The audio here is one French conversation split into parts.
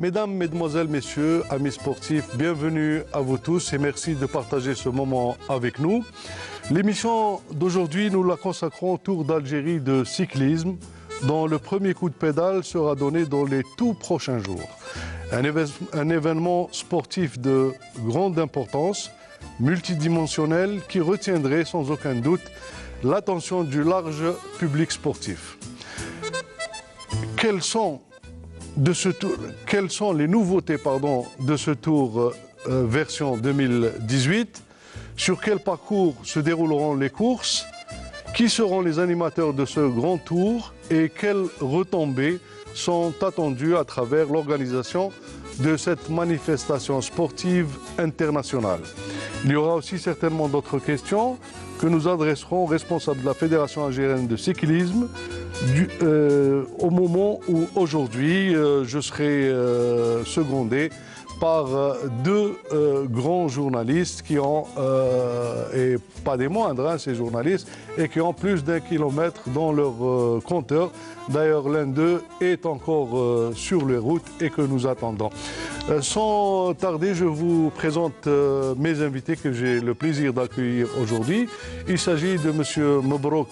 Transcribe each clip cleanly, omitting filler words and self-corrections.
Mesdames, Mesdemoiselles, Messieurs, amis sportifs, bienvenue à vous tous et merci de partager ce moment avec nous. L'émission d'aujourd'hui, nous la consacrons au Tour d'Algérie de cyclisme, dont le premier coup de pédale sera donné dans les tout prochains jours. Un événement sportif de grande importance, multidimensionnel, qui retiendrait sans aucun doute l'attention du large public sportif. Quelles sont les nouveautés de ce tour version 2018? Sur quel parcours se dérouleront les courses? Qui seront les animateurs de ce grand tour? Et quelles retombées sont attendues à travers l'organisation de cette manifestation sportive internationale? Il y aura aussi certainement d'autres questions que nous adresserons aux responsables de la Fédération algérienne de cyclisme au moment où aujourd'hui je serai secondé par deux grands journalistes qui ont, et pas des moindres, ces journalistes, et qui ont plus d'1 kilomètre dans leur compteur. D'ailleurs, l'un d'eux est encore sur les routes et que nous attendons. Sans tarder, je vous présente mes invités que j'ai le plaisir d'accueillir aujourd'hui. Il s'agit de M. Mebrouk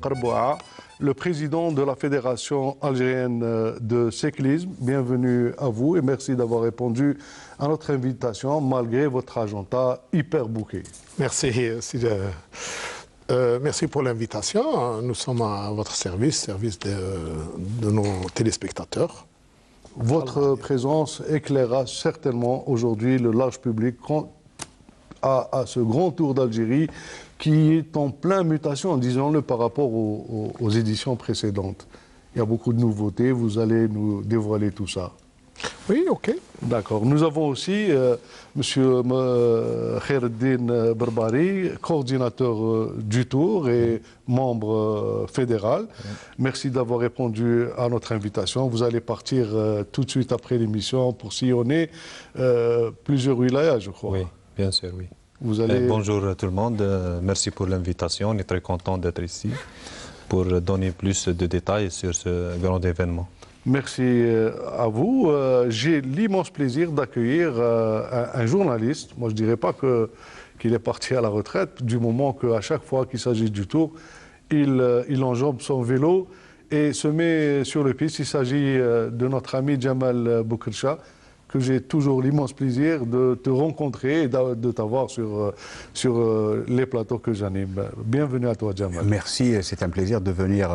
Karboua, le président de la Fédération algérienne de cyclisme. Bienvenue à vous et merci d'avoir répondu à notre invitation malgré votre agenda hyper bouqué. Merci, merci pour l'invitation. Nous sommes à votre service de nos téléspectateurs. Votre présence éclairera certainement aujourd'hui le large public à ce grand tour d'Algérie qui est en pleine mutation, disons-le, par rapport aux éditions précédentes. Il y a beaucoup de nouveautés, vous allez nous dévoiler tout ça. Oui, ok. D'accord. Nous avons aussi M. Khaireddine Berbari, coordinateur du Tour et membre fédéral. Merci d'avoir répondu à notre invitation. Vous allez partir tout de suite après l'émission pour sillonner plusieurs wilayas, je crois. Oui, bien sûr, oui. Vous allez... Bonjour à tout le monde, merci pour l'invitation. On est très content d'être ici pour donner plus de détails sur ce grand événement. Merci à vous. J'ai l'immense plaisir d'accueillir un journaliste. Moi, je ne dirais pas qu'il est parti à la retraite, du moment qu'à chaque fois qu'il s'agit du Tour, il enjambe son vélo et se met sur le piste. Il s'agit de notre ami Jamal Boukrcha, que j'ai toujours l'immense plaisir de te rencontrer et de t'avoir sur les plateaux que j'anime. Bienvenue à toi, Jamal. Merci, c'est un plaisir de venir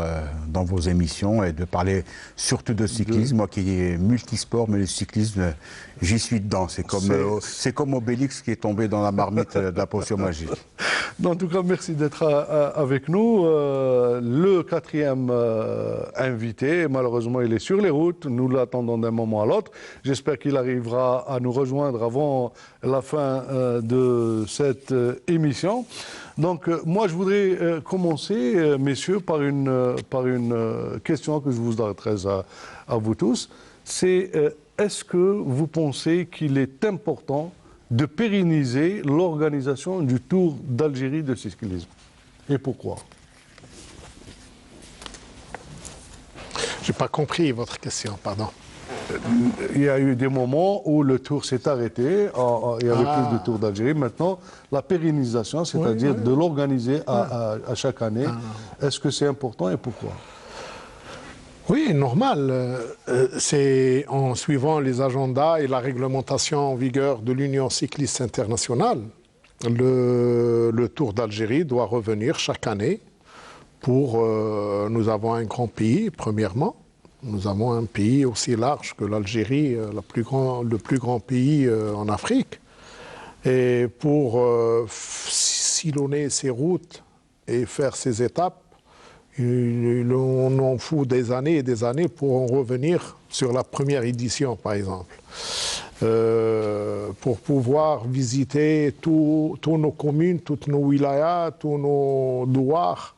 dans vos émissions et de parler surtout de cyclisme. Moi qui est multisport, mais le cyclisme, j'y suis dedans. C'est comme Obélix qui est tombé dans la marmite de la potion magique. En tout cas, merci d'être avec nous. Le quatrième invité, malheureusement, il est sur les routes. Nous l'attendons d'un moment à l'autre. J'espère qu'il arrivera à nous rejoindre avant la fin de cette émission. Donc, moi, je voudrais commencer, messieurs, par une question que je vous adresse à vous tous. C'est, est-ce que vous pensez qu'il est important de pérenniser l'organisation du Tour d'Algérie de cyclisme? Et pourquoi? Je n'ai pas compris votre question, pardon. Il y a eu des moments où le Tour s'est arrêté, il n'y avait plus de Tour d'Algérie. Maintenant, la pérennisation, c'est-à-dire de l'organiser à chaque année, est-ce que c'est important et pourquoi? Oui, normal. C'est en suivant les agendas et la réglementation en vigueur de l'Union cycliste internationale. Le Tour d'Algérie doit revenir chaque année pour... nous avons un grand pays, premièrement. Nous avons un pays aussi large que l'Algérie, le plus grand pays en Afrique. Et pour sillonner ces routes et faire ces étapes, on en fout des années et des années pour en revenir sur la première édition, par exemple. Pour pouvoir visiter toutes nos communes, toutes nos wilayas, tous nos douars,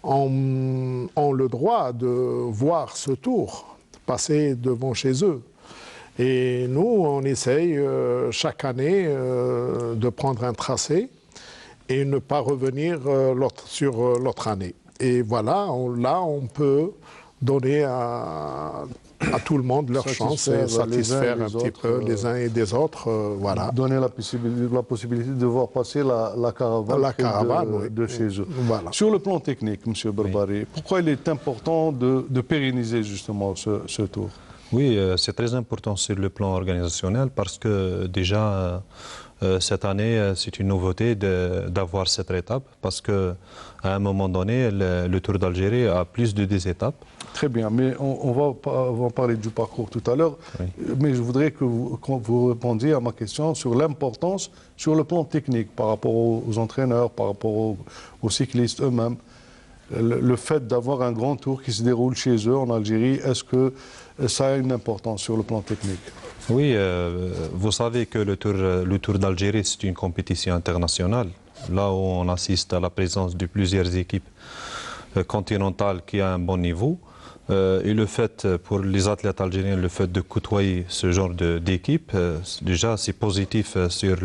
ont le droit de voir ce tour passer devant chez eux. Et nous, on essaye chaque année de prendre un tracé et ne pas revenir sur l'autre année. Et voilà, là, on peut donner à tout le monde leur chance et satisfaire un petit peu les uns et des autres. Voilà. Donner la possibilité de voir passer la caravane, de chez eux. Voilà. Sur le plan technique, M. Berbari, pourquoi il est important de pérenniser justement ce tour? Oui, c'est très important sur le plan organisationnel parce que déjà, cette année, c'est une nouveauté d'avoir cette étape parce qu'à un moment donné, le Tour d'Algérie a plus de 10 étapes. Très bien, mais on va parler du parcours tout à l'heure, oui. Mais je voudrais que vous répondiez à ma question sur l'importance sur le plan technique par rapport aux entraîneurs, par rapport aux cyclistes eux-mêmes. Le fait d'avoir un grand tour qui se déroule chez eux en Algérie, est-ce que ça a une importance sur le plan technique? Oui, vous savez que le Tour d'Algérie, c'est une compétition internationale, là où on assiste à la présence de plusieurs équipes continentales qui ont un bon niveau. Et le fait, pour les athlètes algériens, le fait de côtoyer ce genre d'équipe, déjà c'est positif sur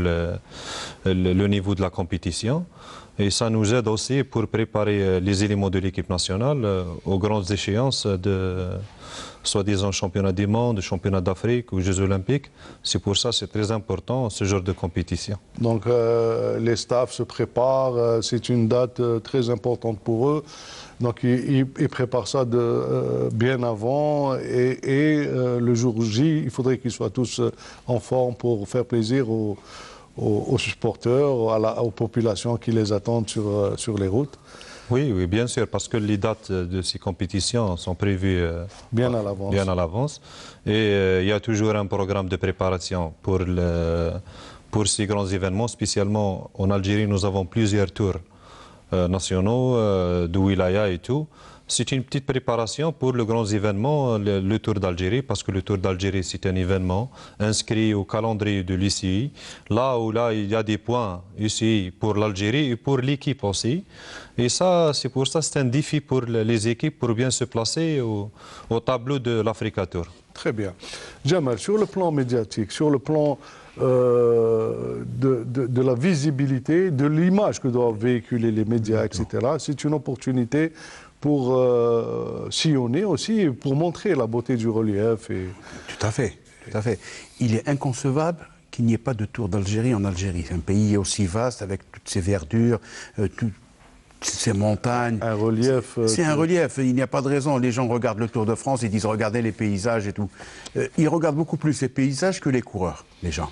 le niveau de la compétition. Et ça nous aide aussi pour préparer les éléments de l'équipe nationale aux grandes échéances de soi-disant championnat du monde, championnat d'Afrique ou Jeux olympiques. C'est pour ça que c'est très important ce genre de compétition. Donc les staffs se préparent, c'est une date très importante pour eux. Donc ils préparent ça bien avant et le jour J, il faudrait qu'ils soient tous en forme pour faire plaisir aux supporters, aux populations qui les attendent sur les routes. Oui, oui, bien sûr, parce que les dates de ces compétitions sont prévues bien à l'avance. Bien à l'avance. Et il y a toujours un programme de préparation pour ces grands événements. Spécialement en Algérie, nous avons plusieurs tours nationaux, de wilaya et tout. C'est une petite préparation pour le grand événement, le Tour d'Algérie, parce que le Tour d'Algérie, c'est un événement inscrit au calendrier de l'UCI. Là où il y a des points UCI pour l'Algérie et pour l'équipe aussi. Et ça, c'est pour ça, c'est un défi pour les équipes pour bien se placer au tableau de l'Africa Tour. Très bien. Jamal, sur le plan médiatique, sur le plan de la visibilité, de l'image que doivent véhiculer les médias, etc., c'est une opportunité pour sillonner aussi, pour montrer la beauté du relief. Tout à fait, tout à fait. Il est inconcevable qu'il n'y ait pas de Tour d'Algérie en Algérie. C'est un pays aussi vaste avec toutes ses verdures, toutes ces montagnes. Un relief. C'est un relief, il n'y a pas de raison. Les gens regardent le Tour de France, ils disent regardez les paysages et tout. Ils regardent beaucoup plus les paysages que les coureurs, les gens.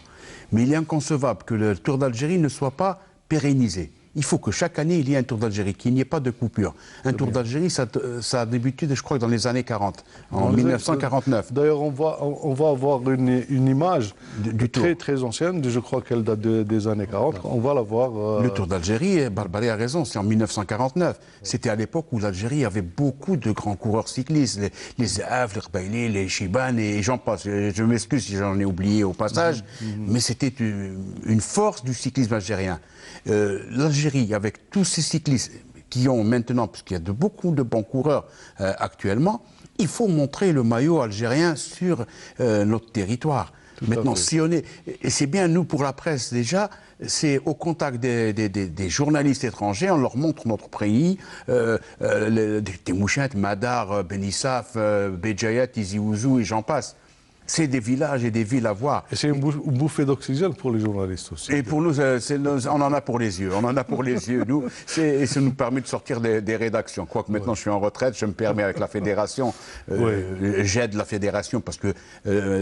Mais il est inconcevable que le Tour d'Algérie ne soit pas pérennisé. Il faut que chaque année, il y ait un Tour d'Algérie, qu'il n'y ait pas de coupure. Un Tour d'Algérie, ça a débuté, je crois, dans les années 40, en 1949. D'ailleurs, on va avoir une image très ancienne, je crois qu'elle date des années 40. On va la voir. Le Tour d'Algérie, Barbaré a raison, c'est en 1949. C'était à l'époque où l'Algérie avait beaucoup de grands coureurs cyclistes, les Zahaf, les Rbaili, les Chiban, et j'en passe. Je m'excuse si j'en ai oublié au passage, mais c'était une force du cyclisme algérien. L'Algérie, avec tous ces cyclistes qui ont maintenant, parce qu'il y a beaucoup de bons coureurs actuellement, il faut montrer le maillot algérien sur notre territoire. Maintenant, sillonner, et c'est bien, nous, pour la presse déjà, c'est au contact des journalistes étrangers, on leur montre notre pays, des Mouchent, Madar, Benissaf, Béjaïat, Tizi Ouzou et j'en passe. C'est des villages et des villes à voir. Et c'est une bouffée d'oxygène pour les journalistes aussi. Et pour nous, on en a pour les yeux. On en a pour les yeux, nous. Et ça nous permet de sortir des rédactions. Quoique maintenant, je suis en retraite, je me permets avec la fédération. J'aide la fédération parce que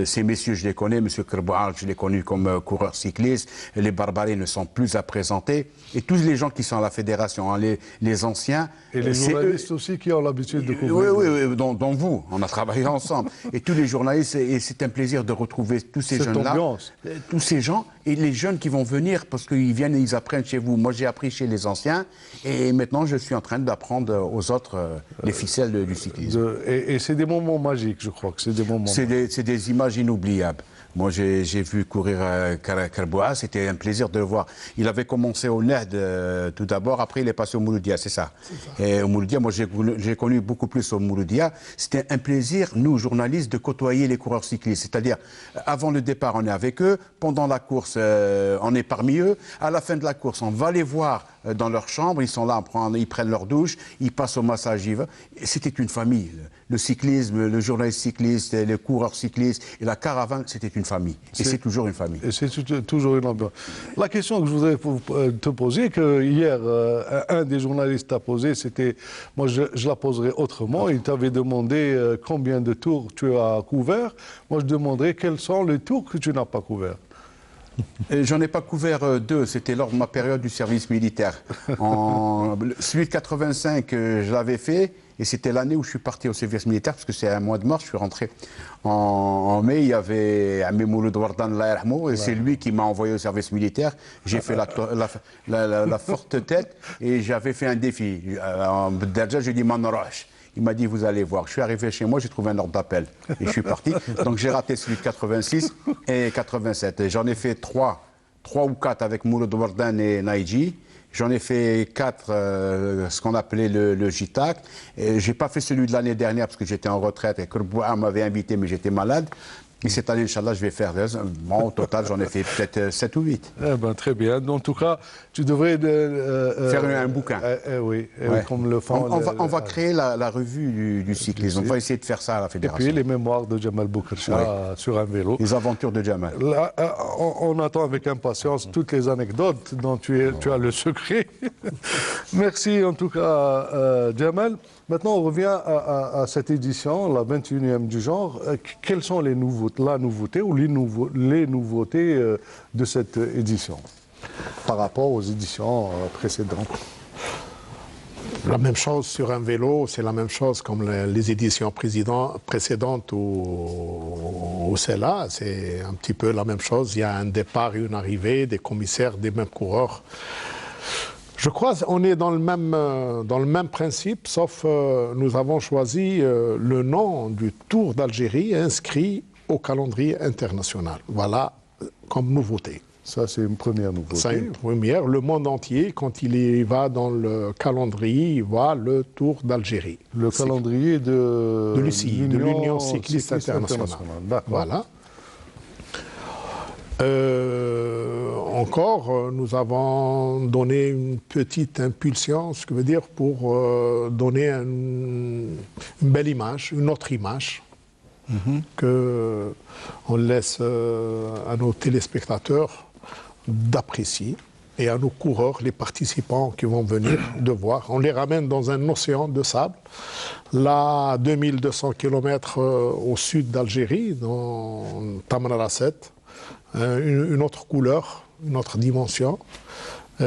ces messieurs, je les connais. Monsieur Kerbouar, je l'ai connu comme coureur cycliste. Les Barbaris ne sont plus à présenter. Et tous les gens qui sont à la fédération, hein, les anciens. Et les journalistes aussi qui ont l'habitude de couvrir. Oui, dont vous. On a travaillé ensemble. Et tous les journalistes, c'est un plaisir de retrouver tous ces jeunes-là, tous ces gens, et les jeunes qui vont venir, parce qu'ils viennent et ils apprennent chez vous. Moi, j'ai appris chez les anciens, et maintenant, je suis en train d'apprendre aux autres les ficelles du cyclisme. Et c'est des moments magiques, je crois que c'est des moments C'est des images inoubliables. Moi, j'ai vu courir Kerbouar, c'était un plaisir de le voir. Il avait commencé au Ned tout d'abord, après il est passé au Mouloudia, c'est ça. Et au Mouloudia, moi j'ai connu beaucoup plus au Mouloudia. C'était un plaisir, nous, journalistes, de côtoyer les coureurs cyclistes. C'est-à-dire, avant le départ, on est avec eux, pendant la course, on est parmi eux. À la fin de la course, on va les voir dans leur chambre, ils sont là, ils prennent leur douche, ils passent au massage. C'était une famille. le cyclisme, le journaliste cycliste, les coureurs cyclistes et la caravane, c'était une famille. Et c'est toujours une famille. Et c'est toujours une ambiance. La question que je voudrais te poser, que hier, un des journalistes t'a posé, c'était, moi je la poserai autrement, il t'avait demandé combien de tours tu as couverts. Moi je demanderais quels sont les tours que tu n'as pas couverts. J'en ai pas couvert deux, c'était lors de ma période du service militaire. Celui de 85, je l'avais fait, et c'était l'année où je suis parti au service militaire, parce que c'est un mois de mars, je suis rentré en mai. Il y avait Ami Mouloud Wardan, et c'est lui qui m'a envoyé au service militaire. J'ai fait la forte tête, et j'avais fait un défi. Déjà, j'ai dit Manoroche. Il m'a dit, vous allez voir. Je suis arrivé chez moi, j'ai trouvé un ordre d'appel. Et je suis parti. Donc j'ai raté celui de 86 et 87. J'en ai fait 3 ou 4 avec Mouloud Wardan et Naïji. J'en ai fait 4, ce qu'on appelait le JTAC. J'ai pas fait celui de l'année dernière parce que j'étais en retraite et Kourboua m'avait invité, mais j'étais malade. Et cette année, Inch'Allah, je vais faire. Bon, au total, j'en ai fait peut-être 7 ou 8. Eh ben, très bien. En tout cas, tu devrais faire un bouquin. Oui, comme le font. On va créer la revue du cyclisme. On va essayer de faire ça à la fédération. Et puis les mémoires de Jamal Boukercha sur un vélo. Les aventures de Jamal. Là, on attend avec impatience toutes les anecdotes dont tu as le secret. Merci en tout cas, Jamal. Maintenant, on revient à cette édition, la 21e du genre. Quelles sont la nouveauté ou les nouveautés de cette édition par rapport aux éditions précédentes? La même chose sur un vélo, c'est la même chose comme les éditions précédentes ou celle-là. C'est un petit peu la même chose. Il y a un départ et une arrivée, des commissaires, des mêmes coureurs. Je crois qu'on est dans le même principe, sauf nous avons choisi le nom du Tour d'Algérie inscrit au calendrier international. Voilà comme nouveauté. Ça, c'est une première nouveauté. C'est une première. Le monde entier, quand il y va dans le calendrier, il voit le Tour d'Algérie. Le calendrier de l'UCI, de l'Union cycliste internationale. Voilà. Encore, nous avons donné une petite impulsion, ce que veut dire pour donner une belle image, une autre image, qu'on laisse à nos téléspectateurs d'apprécier et à nos coureurs, les participants qui vont venir, de voir. On les ramène dans un océan de sable, là, 2200 km au sud d'Algérie, dans Tamanrasset. Une autre couleur, une autre dimension, une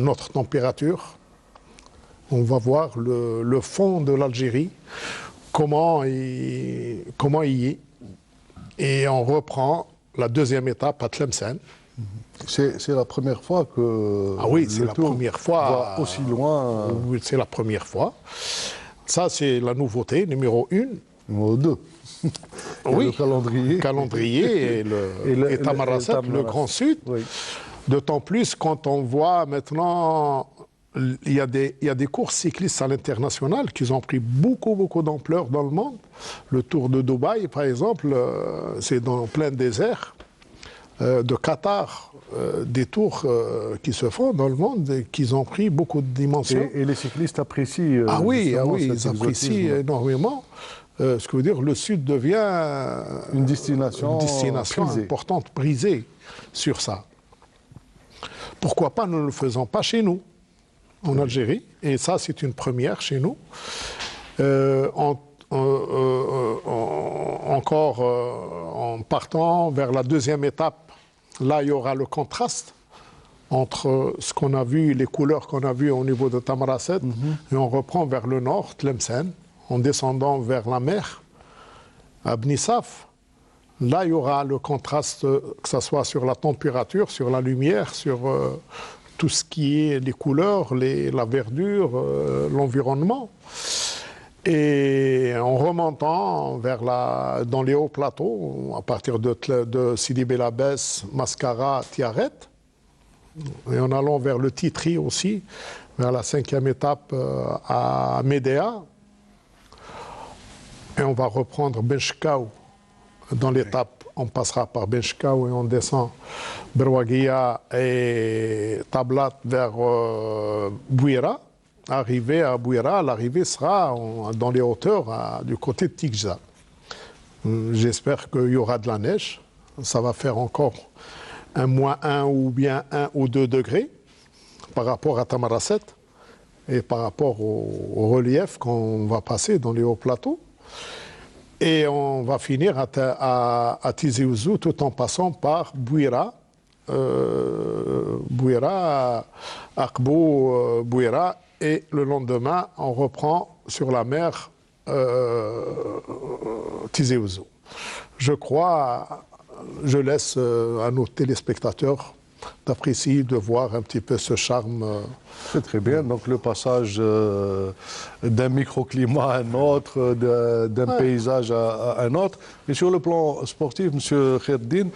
autre température. On va voir le fond de l'Algérie, comment il est. Et on reprend la deuxième étape à Tlemcen. C'est la première fois que c'est la première fois va aussi loin. Oui, c'est la première fois. Ça, c'est la nouveauté, numéro 1. Numéro 2. Oui, le calendrier et Tamanrasset, le Grand Sud. Oui. D'autant plus quand on voit maintenant, il y a des courses cyclistes à l'international qui ont pris beaucoup d'ampleur dans le monde. Le Tour de Dubaï, par exemple, c'est dans plein désert. De Qatar, des tours qui se font dans le monde et qui ont pris beaucoup de dimensions. Et les cyclistes apprécient. Oui, ils apprécient énormément. Ce que veut dire, le Sud devient une destination importante, brisée sur ça. Pourquoi pas nous ne le faisons pas chez nous, en Algérie, et ça c'est une première chez nous. Encore en partant vers la deuxième étape, là il y aura le contraste entre ce qu'on a vu, les couleurs qu'on a vues au niveau de Tamanrasset, et on reprend vers le nord, Tlemcen, en descendant vers la mer, à Bnissaf. Là, il y aura le contraste, que ce soit sur la température, sur la lumière, sur tout ce qui est les couleurs, la verdure, l'environnement. Et en remontant dans les hauts plateaux, à partir de Sidi Bel Abbès, Mascara, Tiaret, et en allant vers le Titri aussi, vers la 5e étape à Médéa. Et on va reprendre Benchkaou dans l'étape. On passera par Benchkaou et on descend Berwaguia et Tablat vers Bouira. arriver à Bouira, l'arrivée sera dans les hauteurs du côté de Tigza. J'espère qu'il y aura de la neige. Ça va faire encore un -1 ou bien 1 ou 2 degrés par rapport à Tamarasset et par rapport au relief qu'on va passer dans les hauts plateaux. Et on va finir à Tizi Ouzou tout en passant par Bouira, Akbou, Bouira, et le lendemain, on reprend sur la mer Tizi Ouzou. Je crois, je laisse à nos téléspectateurs d'apprécier, de voir un petit peu ce charme. C'est très bien. Donc le passage d'un microclimat à un autre, d'un paysage à un autre. Et sur le plan sportif, M. Kherdine,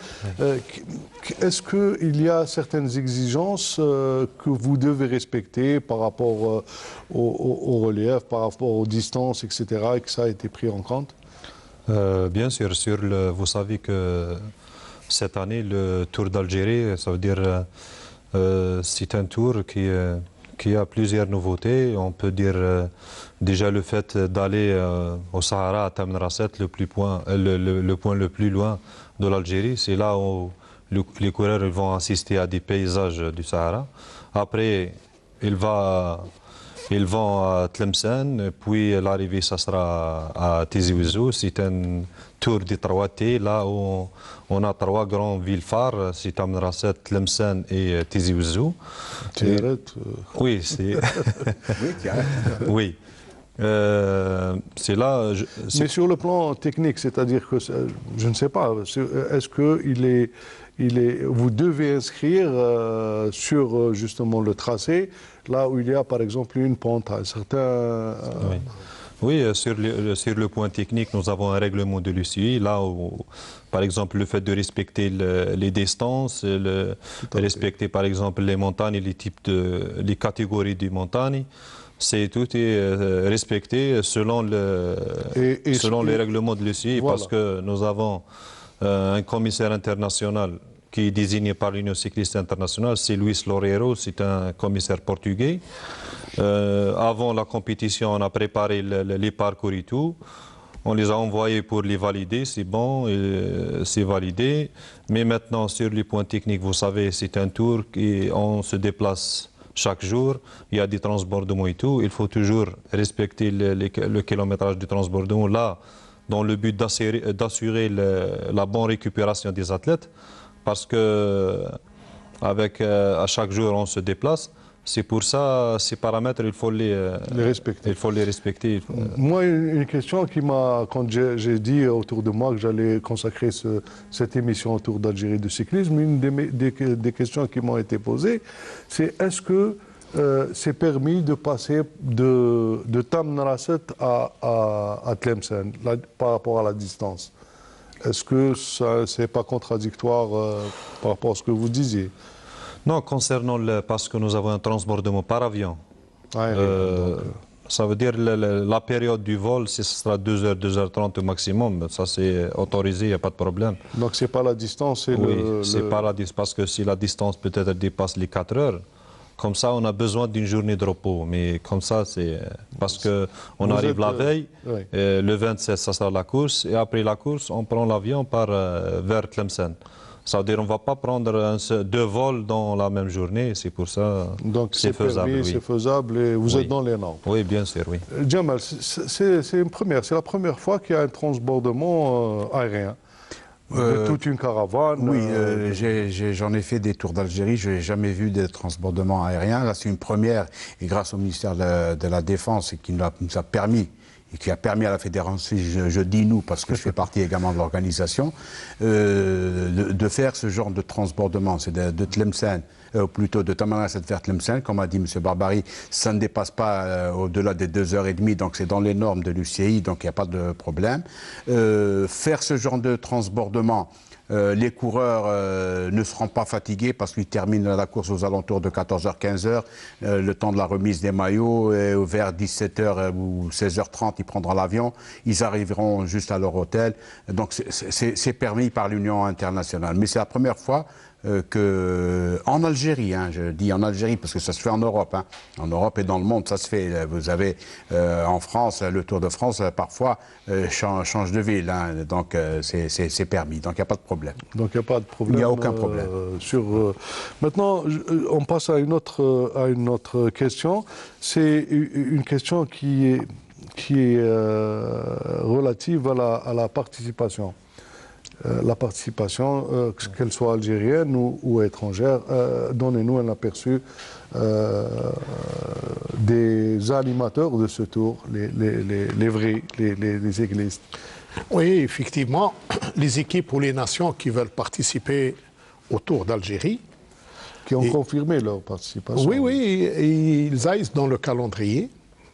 est-ce qu'il y a certaines exigences que vous devez respecter par rapport au relief, par rapport aux distances, etc., et que ça a été pris en compte? Bien sûr, vous savez que cette année, le Tour d'Algérie, ça veut dire c'est un tour qui a plusieurs nouveautés. On peut dire déjà le fait d'aller au Sahara, à Tamanrasset, le point le plus loin de l'Algérie. C'est là où les coureurs vont assister à des paysages du Sahara. Après, ils vont à Tlemcen, puis l'arrivée, ça sera à Tizi Ouzou. C'est un tour des 3 T, là où on a 3 grandes villes phares, c'est Tamanrasset, Tlemcen et Tizi Ouzou. Oui, c'est... Oui. C'est là... Mais sur le plan technique, c'est-à-dire que, je ne sais pas, est-ce que vous devez inscrire sur justement le tracé, là où il y a par exemple une pente à un certain... Oui, sur le point technique, nous avons un règlement de l'UCI, là où, par exemple, le fait de respecter les distances, respecter par exemple les montagnes, les catégories de montagnes, tout est respecté selon les règlements de l'UCI, voilà. Parce que nous avons un commissaire international qui est désigné par l'Union cycliste internationale, c'est Luis Loureiro, c'est un commissaire portugais. Avant la compétition, on a préparé les parcours et tout. On les a envoyés pour les valider, c'est bon, c'est validé. Mais maintenant, sur les points techniques, vous savez, c'est un tour et on se déplace chaque jour. Il y a des transbordements et tout. Il faut toujours respecter le kilométrage du transbordement là, dans le but d'assurer la bonne récupération des athlètes. Parce que à chaque jour, on se déplace. C'est pour ça, ces paramètres, il faut les respecter. Il faut les respecter. Moi, une question qui m'a, quand j'ai dit autour de moi que j'allais consacrer cette émission autour d'Algérie du cyclisme, une des questions qui m'ont été posées, c'est est-ce que c'est permis de passer de Tamanrasset à Tlemcen par rapport à la distance? Est-ce que ça c'est pas contradictoire par rapport à ce que vous disiez? Non, concernant parce que nous avons un transbordement par avion. Ça veut dire la période du vol, ce sera 2h, 2h30 au maximum. Ça, c'est autorisé, il n'y a pas de problème. Donc, ce n'est pas la distance, c'est c'est pas la distance, parce que si la distance peut-être dépasse les 4 heures, comme ça, on a besoin d'une journée de repos. Mais comme ça, c'est parce qu'on arrive la veille, le 27, ça sera la course, et après la course, on prend l'avion vers Tlemcen. Ça veut dire qu'on ne va pas prendre 2 vols dans la même journée, c'est pour ça donc c'est faisable. Oui. C'est faisable et vous êtes dans les normes. Oui, bien sûr, oui. Djamal, c'est une première, c'est la première fois qu'il y a un transbordement aérien de toute une caravane. Oui, j'en ai fait des tours d'Algérie, je n'ai jamais vu de transbordement aérien. Là, c'est une première, et grâce au ministère de la Défense, qui nous a permis, et qui a permis à la fédération, je dis nous parce que je fais partie également de l'organisation, de faire ce genre de transbordement. C'est de Tlemcen, plutôt de Tamanrasset vers Tlemcen, comme a dit M. Barbary, ça ne dépasse pas au-delà des 2h30, donc c'est dans les normes de l'UCI, donc il n'y a pas de problème. Faire ce genre de transbordement, les coureurs ne seront pas fatigués parce qu'ils terminent la course aux alentours de 14h, 15h, le temps de la remise des maillots, et vers 17h ou 16h30, ils prendront l'avion, ils arriveront juste à leur hôtel. Donc c'est permis par l'Union internationale. Mais c'est la première fois qu'en Algérie, hein, je dis en Algérie parce que ça se fait en Europe, hein, en Europe et dans le monde, ça se fait. Vous avez en France, le Tour de France, parfois change de ville, hein, donc c'est permis, donc il n'y a pas de problème. Donc il n'y a pas de problème. Il n'y a aucun problème. Maintenant, on passe à une autre question. C'est une question qui est relative à la participation. La participation, qu'elle soit algérienne ou étrangère, donnez-nous un aperçu des animateurs de ce tour, les vrais, les églises. Oui, effectivement, les équipes ou les nations qui veulent participer au Tour d'Algérie, qui ont confirmé leur participation. Oui, oui, et ils aillent dans le calendrier,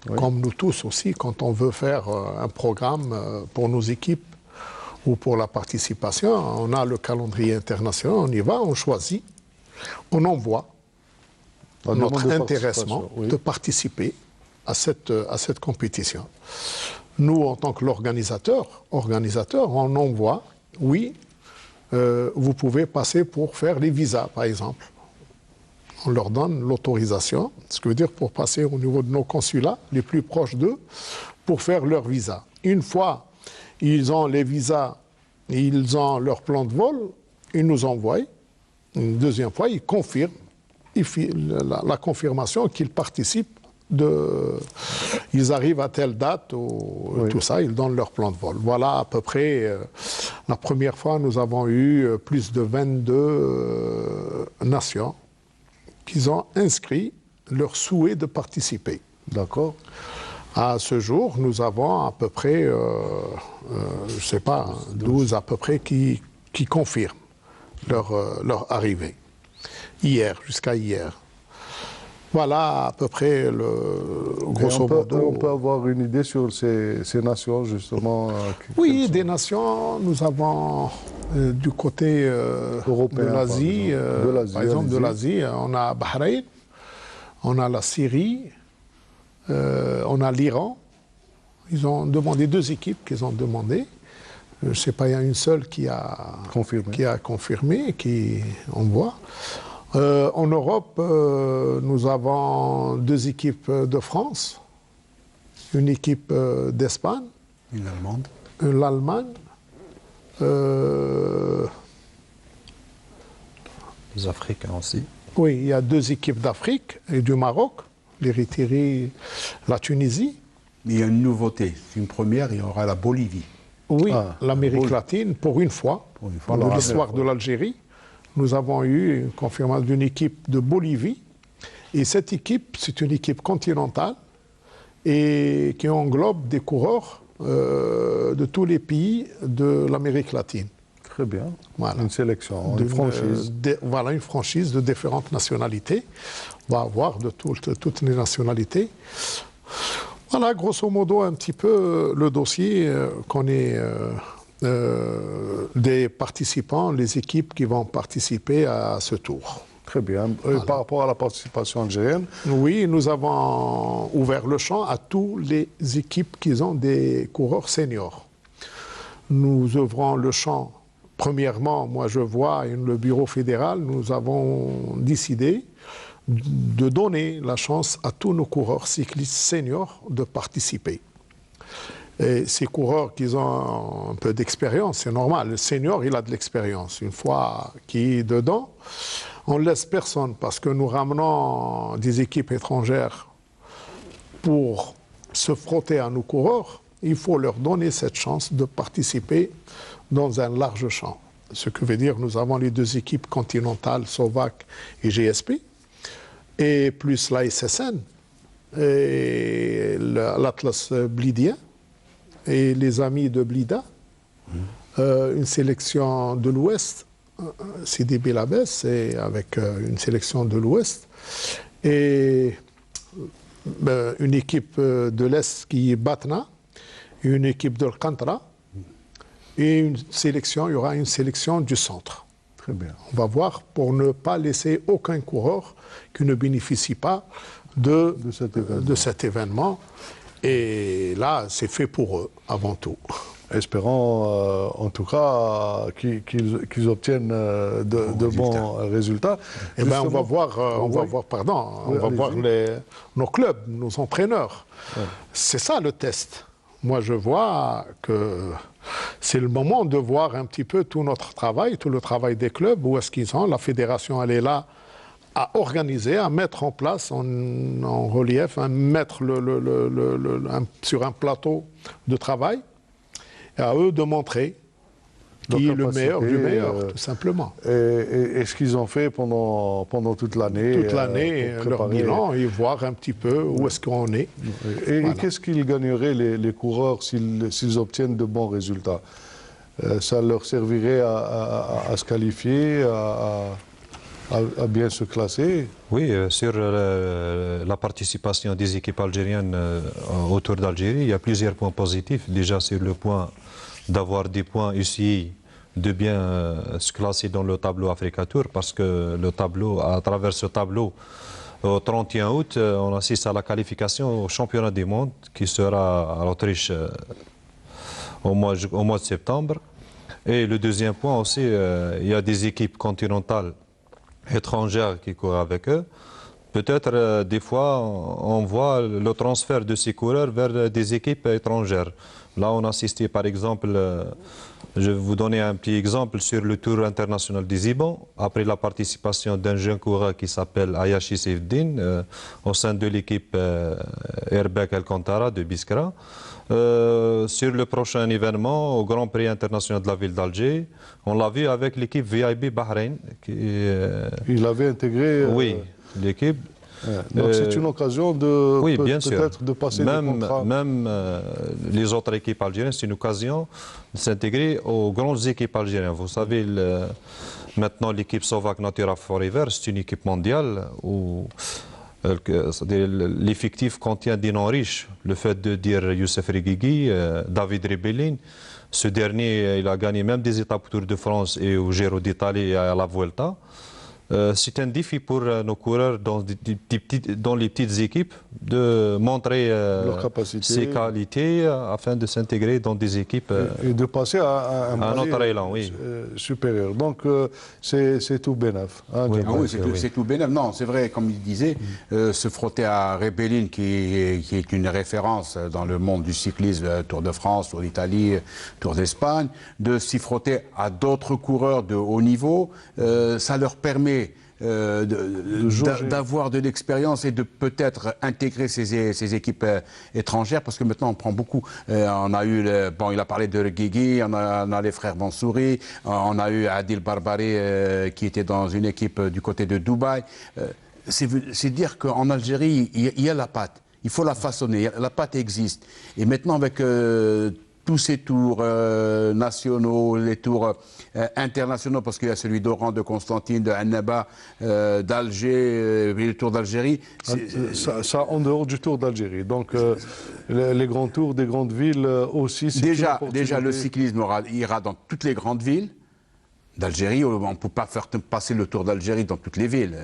oui. Comme nous tous aussi, quand on veut faire un programme pour nos équipes ou pour la participation, on a le calendrier international, on y va, on choisit, on envoie notre intéressement de participer à cette compétition. Nous, en tant que l'organisateur, on envoie, oui, vous pouvez passer pour faire les visas, par exemple. On leur donne l'autorisation, ce qui veut dire pour passer au niveau de nos consulats les plus proches d'eux, pour faire leur visa. Une fois ils ont les visas, ils ont leur plan de vol, ils nous envoient. Une deuxième fois, ils confirment la confirmation qu'ils participent. Ils arrivent à telle date, tout ça, ils donnent leur plan de vol. Voilà à peu près, la première fois, nous avons eu plus de 22 nations qui ont inscrit leur souhait de participer. D'accord. À ce jour, nous avons à peu près, je ne sais pas, 12 à peu près qui confirment leur arrivée. Jusqu'à hier. Voilà à peu près grosso modo. On peut avoir une idée sur ces nations, justement. Oui, des nations, nous avons du côté européen, de l'Asie, par exemple de l'Asie, on a Bahreïn, on a la Syrie, on a l'Iran. Ils ont demandé 2 équipes qu'ils ont demandé. Je ne sais pas, il y a une seule qui a confirmé, qui envoie. En Europe, nous avons 2 équipes de France, une équipe d'Espagne, une allemande, l'Allemagne, les Africains aussi. Oui, il y a 2 équipes d'Afrique et du Maroc, l'Érythrée, la Tunisie. Mais il y a une nouveauté, une première, il y aura la Bolivie. Oui, l'Amérique latine, pour une fois de l'histoire de l'Algérie. Nous avons eu une confirmation d'une équipe de Bolivie. Et cette équipe, c'est une équipe continentale et qui englobe des coureurs de tous les pays de l'Amérique latine. Très bien. Voilà. Une sélection, une franchise. Voilà, une franchise de différentes nationalités. On va avoir de toutes les nationalités. Voilà, grosso modo, un petit peu le dossier qu'on est... des participants, les équipes qui vont participer à ce tour. Très bien. Voilà. Par rapport à la participation algérienne? Oui, nous avons ouvert le champ à toutes les équipes qui ont des coureurs seniors. Nous ouvrons le champ. Premièrement, moi je vois, le bureau fédéral, nous avons décidé de donner la chance à tous nos coureurs cyclistes seniors de participer. Et ces coureurs qui ont un peu d'expérience, c'est normal. Le senior, il a de l'expérience. Une fois qu'il est dedans, on ne laisse personne parce que nous ramenons des équipes étrangères pour se frotter à nos coureurs. Il faut leur donner cette chance de participer dans un large champ. Ce que veut dire nous avons les 2 équipes continentales, Sovac et GSP, et plus la SSN et l'Atlas Blidien, et les amis de Blida, une sélection de l'Ouest, CDB Labès, et avec une sélection de l'Ouest, et une équipe de l'Est qui est Batna, une équipe de Alcantara, et il y aura une sélection du centre. Très bien. On va voir pour ne pas laisser aucun coureur qui ne bénéficie pas de cet événement. Et là, c'est fait pour eux, avant tout. Espérons en tout cas qu'ils obtiennent de bons résultats. Eh bien, on va voir, nos clubs, nos entraîneurs. Ouais. C'est ça le test. Moi, je vois que c'est le moment de voir un petit peu tout notre travail, tout le travail des clubs, où est-ce qu'ils sont. La fédération, elle est là à organiser, à mettre en place en relief, à mettre sur un plateau de travail. Et à eux de montrer qui est le meilleur du meilleur, tout simplement. Et ce qu'ils ont fait pendant toute l'année. Toute l'année, leur bilan, et voir un petit peu où est-ce qu'on est. Et voilà. Qu'est-ce qu'ils gagneraient, les coureurs, s'ils obtiennent de bons résultats? Ça leur servirait à se qualifier, à bien se classer? Oui, sur la participation des équipes algériennes autour d'Algérie, il y a plusieurs points positifs. Déjà sur le point d'avoir des points UCI, de bien se classer dans le tableau Africa Tour, parce que le tableau, à travers ce tableau, au 31 août, on assiste à la qualification au championnat du monde qui sera à l'Autriche au mois de septembre. Et le deuxième point aussi, il y a des équipes continentales étrangères qui courent avec eux. Peut-être des fois on voit le transfert de ces coureurs vers des équipes étrangères. Là on a assisté par exemple, je vais vous donner un petit exemple sur le Tour international des Iban, après la participation d'un jeune coureur qui s'appelle Ayashi Sefdin au sein de l'équipe Airbag Alcantara de Biskra. Sur le prochain événement, au Grand Prix international de la ville d'Alger, on l'a vu avec l'équipe VIB Bahreïn. Il avait intégré oui, l'équipe. Donc c'est une occasion de oui, peut-être de passer des contrats. Même les autres équipes algériennes, c'est une occasion de s'intégrer aux grandes équipes algériennes. Vous savez, maintenant l'équipe Sovac Natura Forever, c'est une équipe mondiale où l'effectif contient des noms riches. Le fait de dire Youssef Reguigui, David Rebellin, ce dernier, il a gagné même des étapes Tour de France et au Giro d'Italie et à la Vuelta. C'est un défi pour nos coureurs dans les petites équipes de montrer ses qualités afin de s'intégrer dans des équipes et de passer à un autre élan, oui. Supérieur. Donc c'est tout bénef. Hein, oui, c'est tout bénef. Non, c'est vrai, comme il disait, se frotter à Rebellin qui est une référence dans le monde du cyclisme, Tour de France, Tour d'Italie, Tour d'Espagne, de s'y frotter à d'autres coureurs de haut niveau, ça leur permet d'avoir de l'expérience et de peut-être intégrer ces équipes étrangères, parce que maintenant on prend beaucoup. On a eu, bon, il a parlé de Guigui, on a les frères Mansouri, on a eu Adil Barbari qui était dans une équipe du côté de Dubaï. C'est dire qu'en Algérie, il y a la pâte. Il faut la façonner. La pâte existe. Et maintenant avec tous ces tours nationaux, les tours internationaux, parce qu'il y a celui d'Oran, de Constantine, de Annaba, d'Alger, le tour d'Algérie. Ça en dehors du tour d'Algérie. Donc les grands tours des grandes villes aussi. Déjà le cyclisme ira dans toutes les grandes villes d'Algérie. On ne peut pas faire passer le tour d'Algérie dans toutes les villes.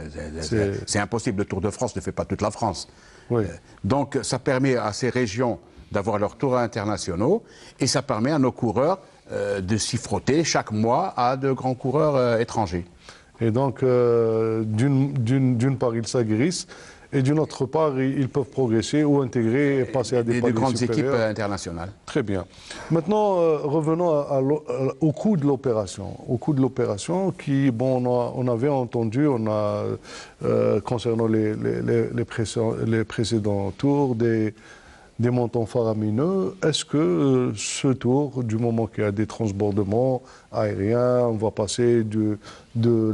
C'est impossible. Le Tour de France ne fait pas toute la France. Oui. Donc ça permet à ces régions d'avoir leurs tours internationaux, et ça permet à nos coureurs de s'y frotter chaque mois à de grands coureurs étrangers. Et donc, d'une part, ils s'aguerrissent, et d'une autre part, ils peuvent progresser ou intégrer et passer à des paliers grandes supérieurs. équipes internationales. Très bien. Maintenant, revenons au coût de l'opération. Au coût de l'opération qui, bon, on avait entendu, concernant les précédents tours, des montants faramineux. Est-ce que ce tour, du moment qu'il y a des transbordements aériens, on va passer de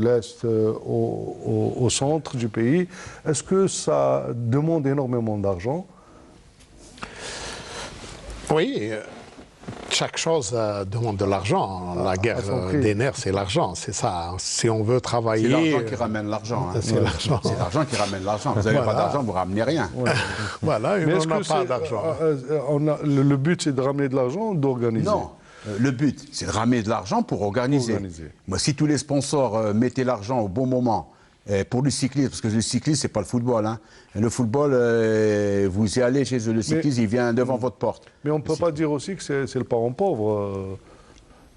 l'Est au centre du pays, est-ce que ça demande énormément d'argent? Oui, chaque chose demande de l'argent. La guerre des nerfs, c'est l'argent, c'est ça. Si on veut travailler... C'est l'argent qui ramène l'argent. Hein. C'est l'argent. C'est l'argent qui ramène l'argent. Vous n'avez pas d'argent, vous ne ramenez rien. Ouais. Voilà, et on n'a pas d'argent. Le but, c'est de ramener de l'argent ou d'organiser? Non, le but, c'est de ramener de l'argent pour organiser. Moi, si tous les sponsors mettaient l'argent au bon moment pour le cyclisme, parce que le cyclisme, c'est pas le football. Hein. Le football, vous y allez chez eux, le cyclisme, il vient devant votre porte. Mais on ne peut pas dire aussi que c'est le parent pauvre,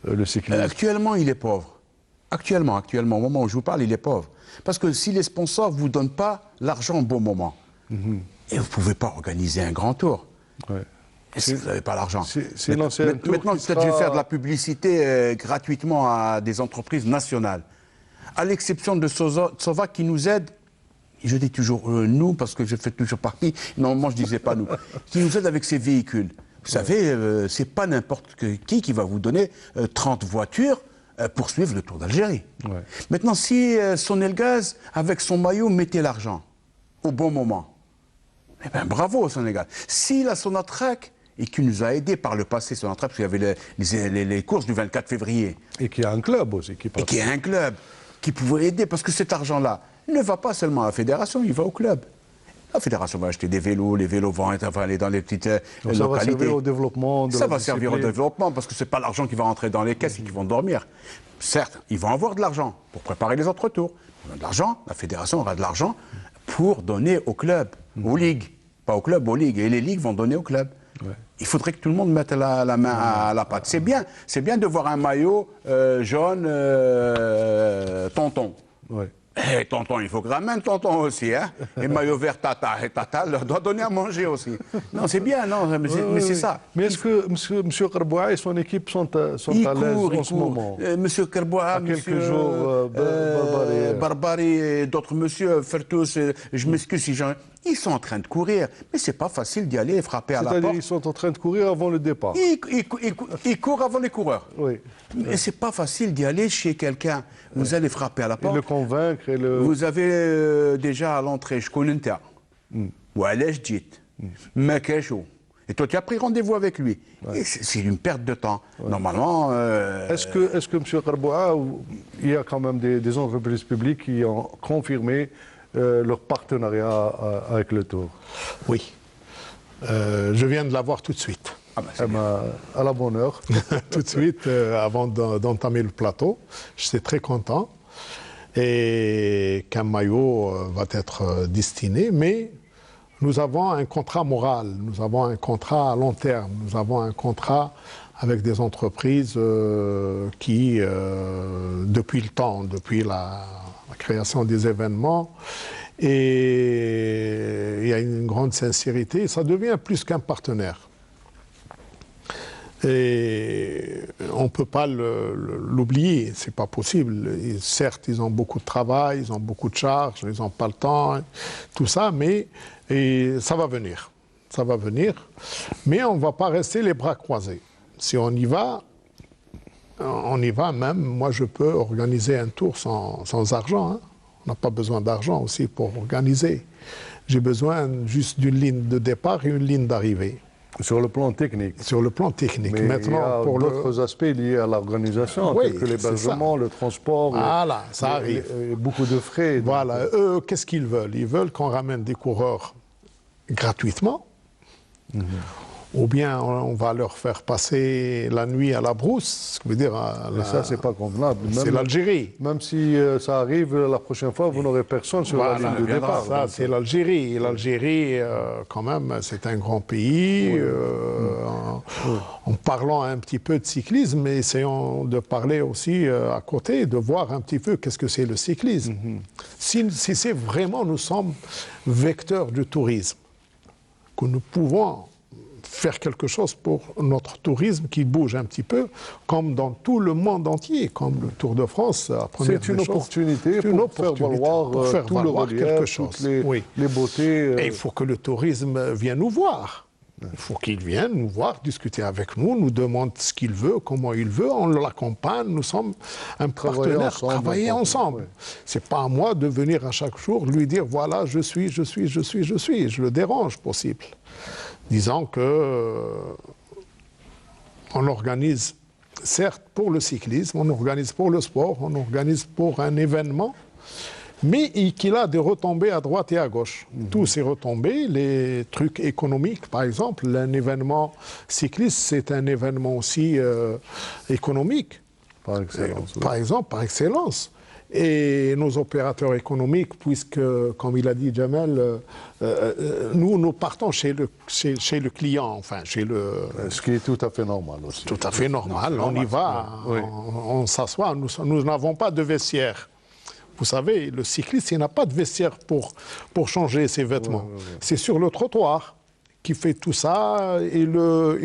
le cyclisme. Actuellement, il est pauvre. Actuellement, au moment où je vous parle, il est pauvre. Parce que si les sponsors ne vous donnent pas l'argent au bon moment, et vous ne pouvez pas organiser un grand tour. Ouais. Si vous n'avez pas l'argent. C'est l'ancien tour. Maintenant, peut-être je vais faire de la publicité gratuitement à des entreprises nationales. À l'exception de Sova qui nous aide, je dis toujours nous parce que je fais toujours partie, normalement je ne disais pas nous, qui nous aide avec ses véhicules. Vous savez, c'est pas n'importe qui va vous donner 30 voitures pour suivre le Tour d'Algérie. Ouais. Maintenant, si Sonelgaz, avec son maillot, mettait l'argent au bon moment, eh bien bravo Sonelgaz. Si la Sonatrach, et qui nous a aidés par le passé, Sonatrach, parce qu'il y avait les courses du 24 février. Et qui a un club aussi. Et qui a un club qui pouvait aider, parce que cet argent-là ne va pas seulement à la fédération, il va au club. La fédération va acheter des vélos, les vélos vont aller dans les petites localités. Ça va servir au développement. Ça va servir au développement, parce que ce n'est pas l'argent qui va rentrer dans les caisses et qui vont dormir. Certes, ils vont avoir de l'argent pour préparer les autres tours. Ils ont de l'argent, la fédération aura de l'argent pour donner au club, aux ligues. Pas au club, aux ligues. Et les ligues vont donner au club. Ouais. Il faudrait que tout le monde mette la main à la pâte. C'est bien de voir un maillot jaune tonton. Ouais. Et tonton, il faut que ramène tonton aussi, hein. Et maillot vert tata, et tata leur doit donner à manger aussi. Non, c'est bien, non, mais c'est ça. Mais est-ce que M. Kerboua et son équipe sont à l'aise en ce moment? M. Kerboua, quelques jours, Barbari et d'autres monsieur, Fertous, je m'excuse si j'en... Ils sont en train de courir, mais c'est pas facile d'y aller et frapper à la porte. C'est-à-dire ils sont en train de courir avant le départ. Ils courent avant les coureurs. Oui. Mais c'est pas facile d'y aller chez quelqu'un. Vous allez frapper à la porte. Et le convaincre et le... Vous avez déjà à l'entrée, je connais ou à l'Ejjit, Makachou. Et toi, tu as pris rendez-vous avec lui. Ouais. C'est une perte de temps. Ouais. Normalement... Est-ce que M. Kerboua, il y a quand même des entreprises publiques qui ont confirmé leur partenariat avec le Tour? Oui. Je viens de l'avoir tout de suite. Ah ben, à la bonne heure. Tout de suite, avant d'entamer le plateau. J'étais très content. Et qu'un maillot va être destiné, mais nous avons un contrat moral, nous avons un contrat à long terme, nous avons un contrat avec des entreprises qui, depuis le temps, depuis la création des événements, et il y a une grande sincérité, ça devient plus qu'un partenaire. Et on ne peut pas l'oublier, c'est pas possible. Et certes, ils ont beaucoup de travail, ils ont beaucoup de charges, ils n'ont pas le temps, tout ça, mais ça va venir. Ça va venir. Mais on ne va pas rester les bras croisés. Si on y va même. Moi, je peux organiser un tour sans argent. Hein. On n'a pas besoin d'argent aussi pour organiser. J'ai besoin juste d'une ligne de départ et une ligne d'arrivée. Sur le plan technique. Sur le plan technique. Mais maintenant, il y a d'autres aspects liés à l'organisation, tels que l'hébergement, le transport, voilà, ça arrive. Beaucoup de frais. Voilà. Eux, qu'est-ce qu'ils veulent? Ils veulent qu'on ramène des coureurs gratuitement, ou bien on va leur faire passer la nuit à la brousse, ce qui veut dire... Mais ça, c'est pas convenable. C'est l'Algérie. Même si ça arrive la prochaine fois, vous n'aurez personne sur la ligne de départ. Ça, c'est l'Algérie. Et l'Algérie, quand même, c'est un grand pays. En parlant un petit peu de cyclisme, mais essayons de parler aussi à côté, de voir un petit peu qu'est-ce que c'est le cyclisme. Si c'est vraiment, nous sommes vecteurs du tourisme, que nous pouvons faire quelque chose pour notre tourisme qui bouge un petit peu, comme dans tout le monde entier, comme le Tour de France. C'est une opportunité pour faire valoir tout le relief, toutes les beautés. Et il faut que le tourisme vienne nous voir. Il faut qu'il vienne nous voir, discuter avec nous, nous demande ce qu'il veut, comment il veut, on l'accompagne, nous sommes un partenaire, travailler ensemble. Oui. C'est pas à moi de venir à chaque jour lui dire voilà, je suis, je le dérange possible. Disons que on organise, certes pour le cyclisme, on organise pour le sport, on organise pour un événement, mais qu'il a des retombées à droite et à gauche. Tous ces retombées, les trucs économiques, par exemple, un événement cycliste, c'est un événement aussi économique. Par excellence. Par exemple, par excellence. et nos opérateurs économiques, puisque, comme il a dit Jamel, nous partons chez le client, enfin chez le... Ce qui est tout à fait normal aussi. Tout à fait normal, on y va, Oui. on s'assoit, nous n'avons pas de vestiaire. Vous savez, le cycliste, il n'a pas de vestiaire pour changer ses vêtements. C'est sur le trottoir qui fait tout ça, et le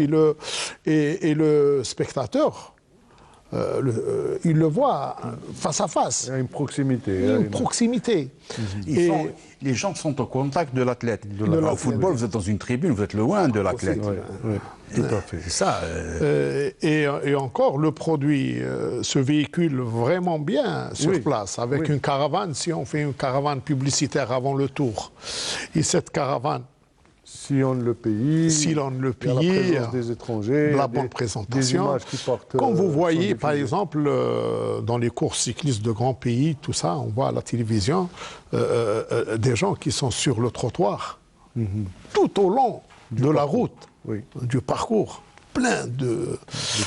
spectateur, il le voit face à face. Il y a une proximité. Il y a une proximité. Les gens sont au contact de l'athlète. l'athlète. Au football, vous êtes dans une tribune, vous êtes loin de l'athlète. Oui, tout à fait. C'est ça. Et encore, le produit se véhicule vraiment bien sur place, avec une caravane. Si on fait une caravane publicitaire avant le Tour, et cette caravane Sillonne le pays, sillonne le il y a pays, la présence des étrangers, la des- bonne des présentation. images qui partent, Quand vous sont voyez, par diffusées. exemple, dans les courses cyclistes de grands pays, tout ça, on voit à la télévision des gens qui sont sur le trottoir, tout au long de la route, Oui. du parcours, plein de...